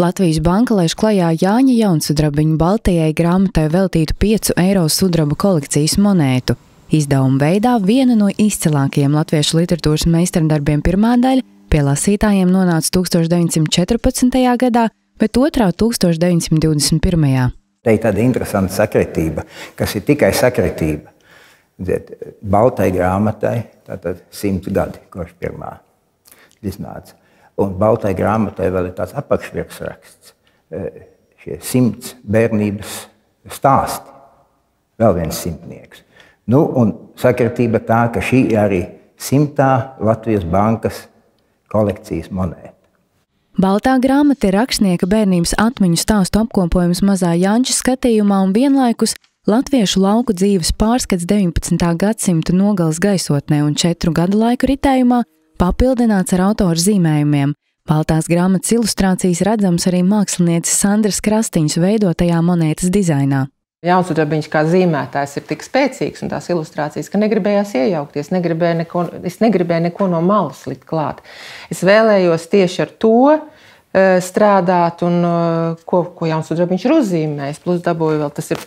Latvijas banka laiž klajā Jāņa Jaunsudrabiņa baltajai grāmatai veltītu 5 eiro sudraba kolekcijas monētu. Izdevuma veidā viena no izcilākajiem latviešu literatūras meistardarbiem pirmā daļa pie lasītājiem nonāca 1914. gadā, bet otrā 1921. Te ir tāda interesanta sakritība, kas ir tikai sakritība. Baltai grāmatai tātad 100 gadi, kurš pirmā iznāca. Un baltai grāmatai vēl ir tāds apakšvirsraksts, šie 100 bērnības stāsti, vēl viens simtnieks. Nu, un sakritība tā, ka šī ir arī 100. Latvijas bankas kolekcijas monēta. Baltā grāmata ir rakstnieka bērnības atmiņu stāstu apkopojums mazā Janča skatījumā un vienlaikus latviešu lauku dzīves pārskats 19. gadsimta nogales gaisotnē un 4 gadu laiku ritējumā papildināts ar autora zīmējumiem. Baltās grāmatas ilustrācijas redzams arī mākslinieces Sandras Krastiņas veidotajā monētas dizainā. Jaunsudrabiņš kā zīmētājs ir tik spēcīgs un tās ilustrācijas, ka negribējās iejaukties, es negribēju neko no malas likt klāt. Es vēlējos tieši ar to strādāt, un ko Jaunsudrabiņš ir uzzīmējis. Plus dabūju vēl, tas ir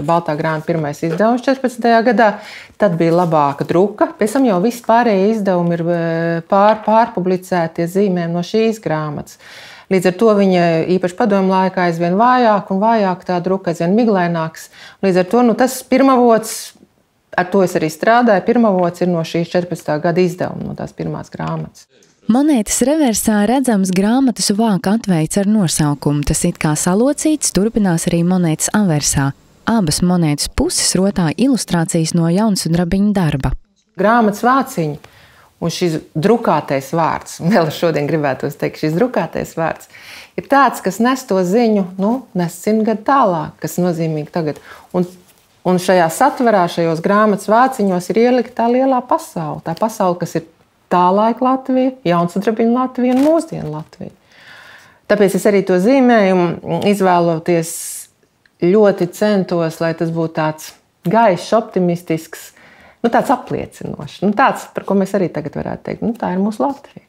Baltā grāmata pirmais izdevums 14. gadā. Tad bija labāka druka. Pēc tam jau viss pārējie izdevumi ir pārpublicētie zīmējumi no šīs grāmatas. Līdz ar to viņa īpaši padomju laikā aizvien vājāk un vājāk tā druka, aizvien miglaināks. Līdz ar to tas pirmavots, ar to es arī strādāju, pirmavots ir no šīs 14. gada izdevuma, no tās pirmās grāmatas. Monētas reversā redzams grāmatas vāka atveids ar nosaukumu. Tas it kā salocīts, turpinās arī monētas aversā. Abas monētas puses rotā ilustrācijas no Jaunsudrabiņa darba. Grāmatas vāciņi un šis drukātais vārds, vēl šodien gribētos teikt, šis drukātais vārds ir tāds, kas nes to ziņu, nes 100 gadu tālāk, kas nozīmīgi tagad. Un šajā satverā, šajos grāmatas vāciņos ir ielikta tā lielā pasaule. Tā pasaule, kas ir tā laika Latvija, Jaunsudrabiņa Latvija un mūsdienu Latvija. Tāpēc es arī to zīmējumu izvēloties ļoti centos, lai tas būtu tāds gaišs, optimistisks, tāds apliecinošs. Tāds, par ko mēs arī tagad varētu teikt, tā ir mūsu Latvija.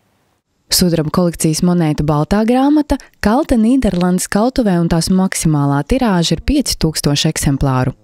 Sudraba kolekcijas monētu Baltā grāmata kalta Nīderlandes kaltuvē un tās maksimālā tirāža ir 5000 eksemplāru.